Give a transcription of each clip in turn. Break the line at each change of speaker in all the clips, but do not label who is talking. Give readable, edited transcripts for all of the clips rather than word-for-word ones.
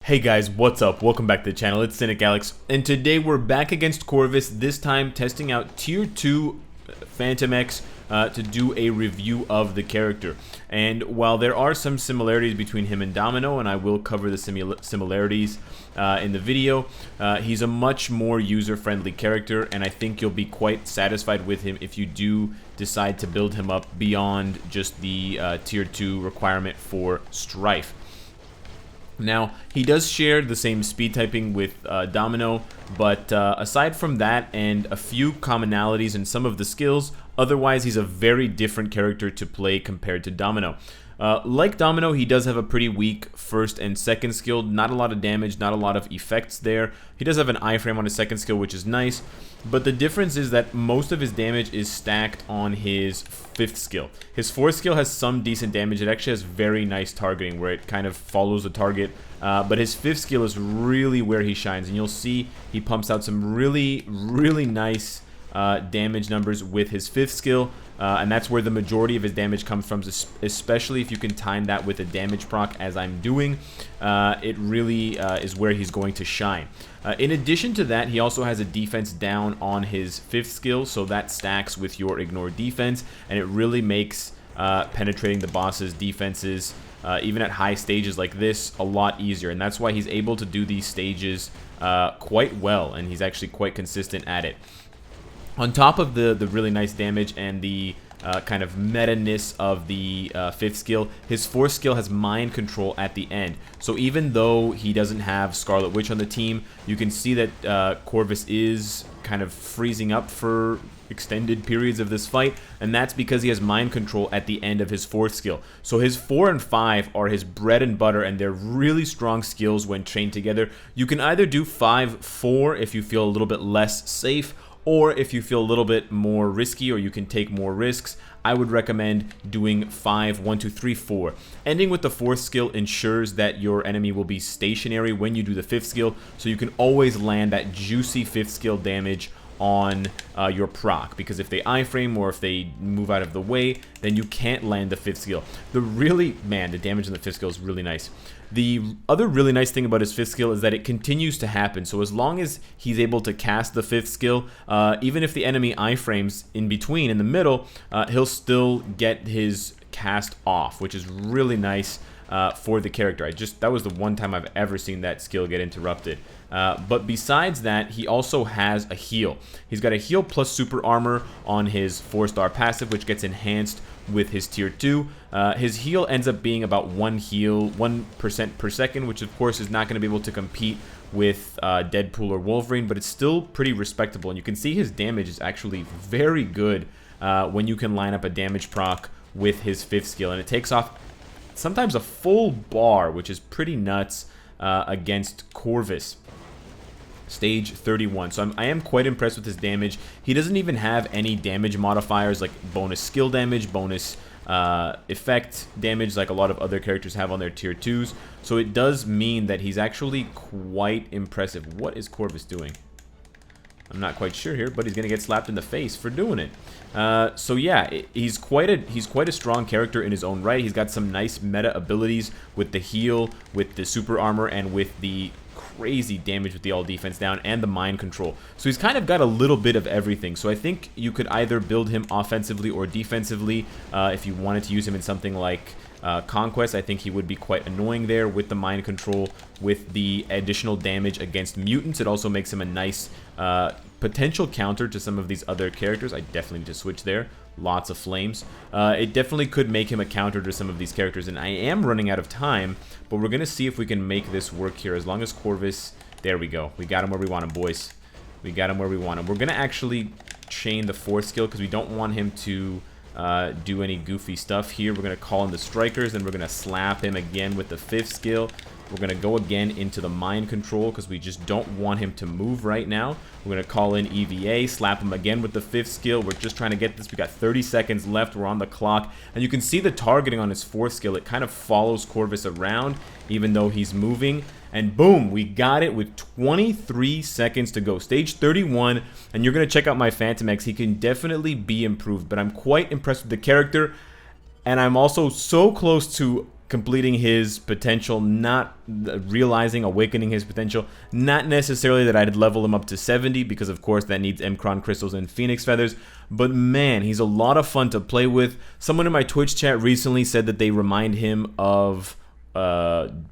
Hey guys, what's up? Welcome back to the channel. It's Cynicalex, and today we're back against Corvus, this time testing out Tier 2 FANTOMEX to do a review of the character. And while there are some similarities between him and Domino, and I will cover the similarities in the video, he's a much more user-friendly character, and I think you'll be quite satisfied with him if you do decide to build him up beyond just the Tier 2 requirement for Strife. Now, he does share the same speed typing with Domino, but aside from that and a few commonalities in some of the skills, otherwise he's a very different character to play compared to Domino. Like Domino, he does have a pretty weak first and second skill, not a lot of damage, not a lot of effects there. He does have an iframe on his second skill, which is nice, but the difference is that most of his damage is stacked on his fifth skill. His fourth skill has some decent damage. It actually has very nice targeting where it kind of follows the target, but his fifth skill is really where he shines, and you'll see he pumps out some really nice damage numbers with his fifth skill, and that's where the majority of his damage comes from, especially if you can time that with a damage proc as I'm doing. It really is where he's going to shine. In addition to that, he also has a defense down on his fifth skill, so that stacks with your ignore defense, and it really makes penetrating the boss's defenses, even at high stages like this, a lot easier, and that's why he's able to do these stages quite well, and he's actually quite consistent at it. On top of the really nice damage and the kind of meta-ness of the fifth skill, his fourth skill has mind control at the end. So even though he doesn't have Scarlet Witch on the team, you can see that Corvus is kind of freezing up for extended periods of this fight, and that's because he has mind control at the end of his fourth skill. So his 4 and 5 are his bread and butter, and they're really strong skills when trained together. You can either do 5-4 if you feel a little bit less safe, or if you feel a little bit more risky or you can take more risks. I would recommend doing 5-1-2-3-4. Ending with the fourth skill ensures that your enemy will be stationary when you do the fifth skill, so you can always land that juicy fifth skill damage on your proc, because if they iframe or if they move out of the way, then you can't land the fifth skill. The damage on the fifth skill is really nice. The other really nice thing about his fifth skill is that it continues to happen. So as long as he's able to cast the fifth skill, even if the enemy iframes in between, in the middle, he'll still get his cast off, which is really nice for the character. That was the one time I've ever seen that skill get interrupted. But besides that, he also has a heal. He's got a heal plus super armor on his 4-star passive, which gets enhanced with his tier 2. His heal ends up being about 1% per second, which of course is not going to be able to compete with Deadpool or Wolverine, but it's still pretty respectable. And you can see his damage is actually very good when you can line up a damage proc with his fifth skill, and it takes off sometimes a full bar, which is pretty nuts against Corvus. Stage 31. So I am quite impressed with his damage. He doesn't even have any damage modifiers like bonus skill damage, bonus effect damage like a lot of other characters have on their tier 2s. So it does mean that he's actually quite impressive. What is Corvus doing? I'm not quite sure here, but he's gonna get slapped in the face for doing it. So yeah, he's quite a strong character in his own right. He's got some nice meta abilities with the heal, with the super armor, and with the crazy damage with the all defense down and the mind control. So he's kind of got a little bit of everything. So I think you could either build him offensively or defensively. If you wanted to use him in something like Conquest, I think he would be quite annoying there with the mind control, with the additional damage against mutants. It also makes him a nice potential counter to some of these other characters. I definitely need to switch there. Lots of flames. It definitely could make him a counter to some of these characters, and I am running out of time, but we're gonna see if we can make this work here. As long as Corvus, there we go. We got him where we want him, boys. We got him where we want him. We're gonna actually chain the fourth skill because we don't want him to do any goofy stuff here. We're gonna call in the strikers, and we're gonna slap him again with the fifth skill. We're going to go again into the mind control because we just don't want him to move right now. We're going to call in EVA, slap him again with the fifth skill. We're just trying to get this. We got 30 seconds left. We're on the clock. And you can see the targeting on his fourth skill. It kind of follows Corvus around even though he's moving. And boom, we got it with 23 seconds to go. Stage 31, and you're going to check out my FANTOMEX. He can definitely be improved, but I'm quite impressed with the character. And I'm also so close to completing his potential, not realizing, awakening his potential. Not necessarily that I'd level him up to 70, because of course that needs Mcron crystals and Phoenix feathers, but man, he's a lot of fun to play with. Someone in my Twitch chat recently said that they remind him of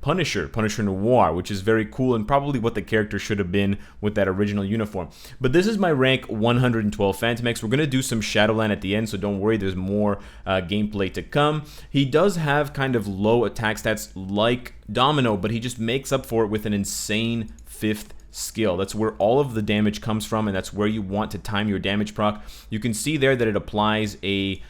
Punisher Noir, which is very cool and probably what the character should have been with that original uniform. But this is my rank 112 FANTOMEX. We're going to do some Shadowland at the end, so don't worry, there's more gameplay to come. He does have kind of low attack stats like Domino, but he just makes up for it with an insane 5th skill. That's where all of the damage comes from, and that's where you want to time your damage proc. You can see there that it applies a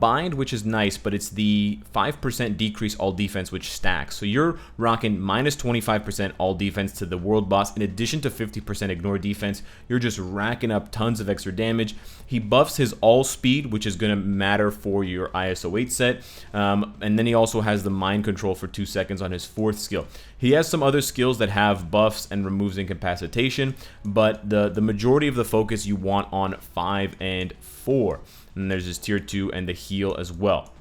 bind, which is nice, but it's the 5% decrease all defense, which stacks. So you're rocking minus 25% all defense to the world boss, in addition to 50% ignore defense. You're just racking up tons of extra damage. He buffs his all speed, which is going to matter for your ISO 8 set, and then he also has the mind control for 2 seconds on his 4th skill. He has some other skills that have buffs and removes incapacitation, but the majority of the focus you want on 5 and 4. And there's his tier 2 and the heal as well.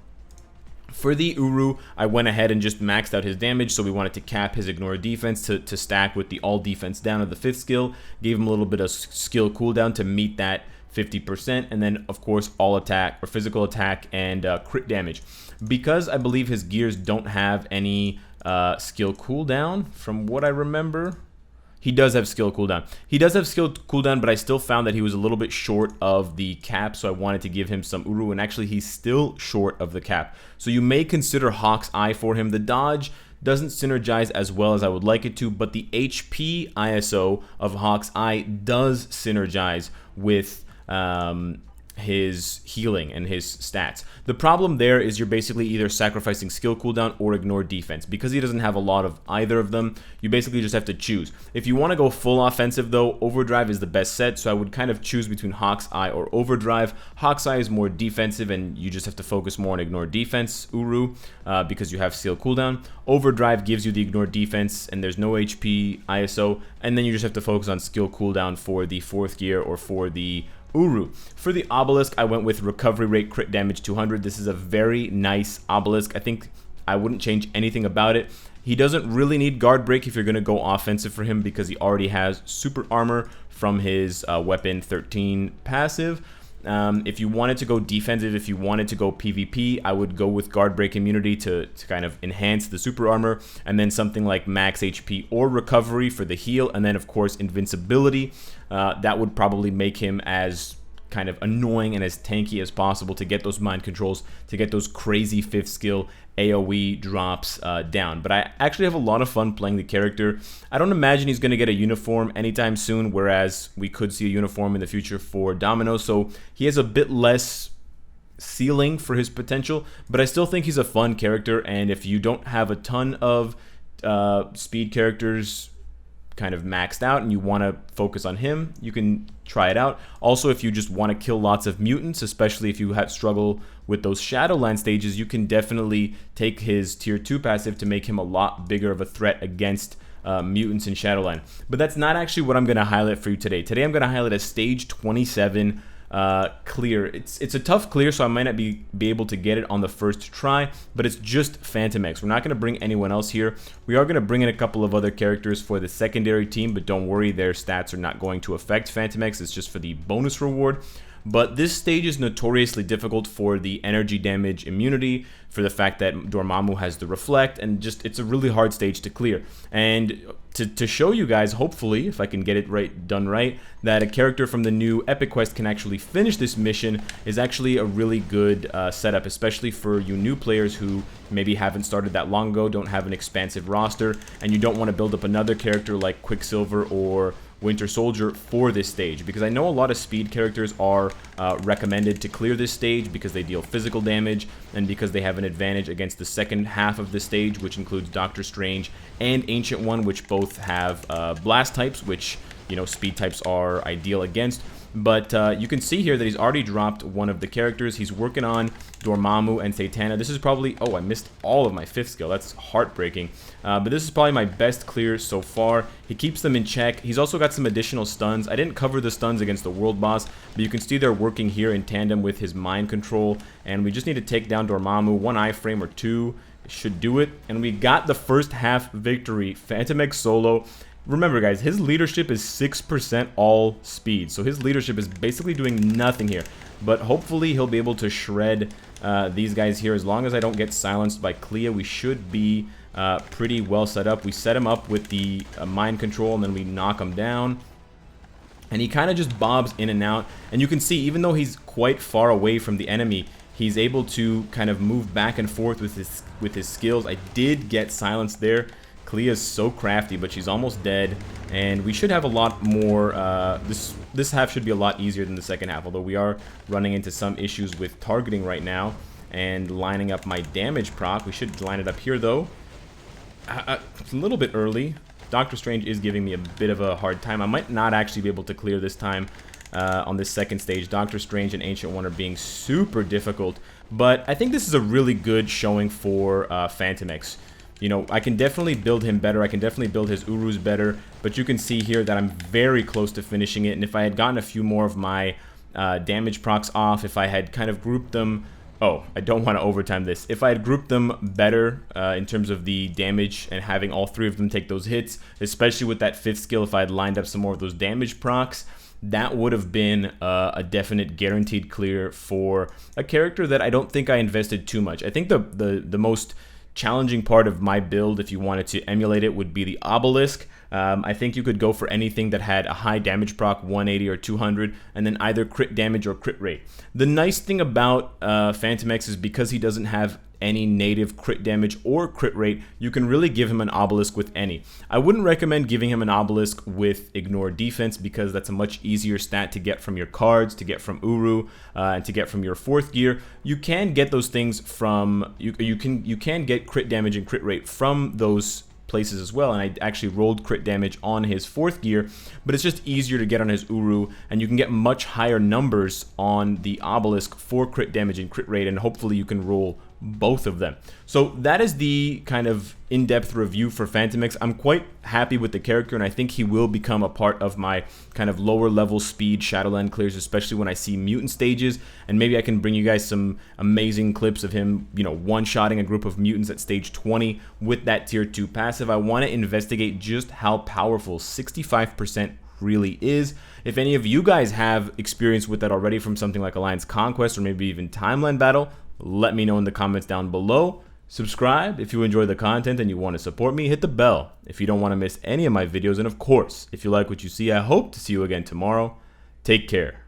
For the Uru, I went ahead and just maxed out his damage, so we wanted to cap his ignore defense to stack with the all defense down of the 5th skill. Gave him a little bit of skill cooldown to meet that 50%, and then of course all attack or physical attack and crit damage. Because I believe his gears don't have any skill cooldown, from what I remember. He does have skill cooldown. He does have skill cooldown, but I still found that he was a little bit short of the cap, so I wanted to give him some Uru, and actually he's still short of the cap. So you may consider Hawk's Eye for him. The dodge doesn't synergize as well as I would like it to, but the HP ISO of Hawk's Eye does synergize with his healing and his stats. The problem there is you're basically either sacrificing skill cooldown or ignore defense. Because he doesn't have a lot of either of them, you basically just have to choose. If you want to go full offensive though, Overdrive is the best set, so I would kind of choose between Hawk's Eye or Overdrive. Hawk's Eye is more defensive and you just have to focus more on ignore defense, Uru, because you have skill cooldown. Overdrive gives you the ignore defense and there's no HP ISO, and then you just have to focus on skill cooldown for the 4th gear or for the Uru. For the Obelisk, I went with recovery rate crit damage 200. This is a very nice Obelisk. I think I wouldn't change anything about it. He doesn't really need guard break if you're going to go offensive for him, because he already has super armor from his weapon 13 passive. If you wanted to go defensive, if you wanted to go PvP, I would go with guard break immunity to kind of enhance the super armor, and then something like max HP or recovery for the heal, and then of course invincibility. That would probably make him as kind of annoying and as tanky as possible to get those mind controls, to get those crazy 5th skill AoE drops down. But I actually have a lot of fun playing the character. I don't imagine he's going to get a uniform anytime soon, whereas we could see a uniform in the future for Domino, so he has a bit less ceiling for his potential, but I still think he's a fun character. And if you don't have a ton of speed characters kind of maxed out and you want to focus on him, you can try it out. Also, if you just want to kill lots of mutants, especially if you have struggle with those Shadowland stages, you can definitely take his tier 2 passive to make him a lot bigger of a threat against mutants in Shadowland. But that's not actually what I'm going to highlight for you today. Today I'm going to highlight a stage 27 clear. It's a tough clear, so I might not be able to get it on the first try, but it's just FANTOMEX. We're not going to bring anyone else here. We are going to bring in a couple of other characters for the secondary team, but don't worry, their stats are not going to affect FANTOMEX. It's just for the bonus reward. But this stage is notoriously difficult for the energy damage immunity, for the fact that Dormammu has the reflect, and just it's a really hard stage to clear. And to show you guys, hopefully, if I can get it done right, that a character from the new Epic Quest can actually finish this mission is actually a really good setup, especially for you new players who maybe haven't started that long ago, don't have an expansive roster, and you don't want to build up another character like Quicksilver or Winter Soldier for this stage, because I know a lot of speed characters are recommended to clear this stage because they deal physical damage and because they have an advantage against the second half of the stage, which includes Doctor Strange and Ancient One, which both have blast types, which, you know, speed types are ideal against. But you can see here that he's already dropped one of the characters. He's working on Dormammu and Satana. This is probably... Oh, I missed all of my 5th skill. That's heartbreaking. But this is probably my best clear so far. He keeps them in check. He's also got some additional stuns. I didn't cover the stuns against the world boss, but you can see they're working here in tandem with his mind control. And we just need to take down Dormammu. 1 iframe or 2 should do it. And we got the first half victory. FANTOMEX solo. Remember, guys, his leadership is 6% all speed. So his leadership is basically doing nothing here. But hopefully he'll be able to shred these guys here. As long as I don't get silenced by Clea, we should be pretty well set up. We set him up with the mind control, and then we knock him down. And he kind of just bobs in and out. And you can see, even though he's quite far away from the enemy, he's able to kind of move back and forth with his skills. I did get silenced there. Clea is so crafty, but she's almost dead. And we should have a lot more... This half should be a lot easier than the second half, although we are running into some issues with targeting right now and lining up my damage proc. We should line it up here, though. It's a little bit early. Doctor Strange is giving me a bit of a hard time. I might not actually be able to clear this time on this second stage. Doctor Strange and Ancient One are being super difficult, but I think this is a really good showing for FANTOMEX. You know, I can definitely build him better. I can definitely build his Urus better, but you can see here that I'm very close to finishing it, and if I had gotten a few more of my damage procs off, if I had kind of grouped them... Oh, I don't want to overtime this. If I had grouped them better in terms of the damage and having all three of them take those hits, especially with that fifth skill, if I had lined up some more of those damage procs, that would have been a definite guaranteed clear for a character that I don't think I invested too much. I think the most challenging part of my build, if you wanted to emulate it, would be the obelisk. I think you could go for anything that had a high damage proc, 180 or 200, and then either crit damage or crit rate. The nice thing about FANTOMEX is because he doesn't have any native crit damage or crit rate, you can really give him an obelisk with any. I wouldn't recommend giving him an obelisk with ignore defense, because that's a much easier stat to get from your cards, to get from Uru, and to get from your fourth gear. You can get those things from you can get crit damage and crit rate from those places as well, and I actually rolled crit damage on his fourth gear, but it's just easier to get on his Uru, and you can get much higher numbers on the obelisk for crit damage and crit rate, and hopefully you can roll both of them. So that is the kind of in-depth review for FANTOMEX. I'm quite happy with the character, and I think he will become a part of my kind of lower level speed Shadowland clears, especially when I see mutant stages, and maybe I can bring you guys some amazing clips of him, you know, one-shotting a group of mutants at stage 20 with that tier 2 passive. I want to investigate just how powerful 65% really is. If any of you guys have experience with that already from something like Alliance Conquest or maybe even Timeline Battle, let me know in the comments down below. Subscribe if you enjoy the content and you want to support me. Hit the bell if you don't want to miss any of my videos. And of course, if you like what you see, I hope to see you again tomorrow. Take care.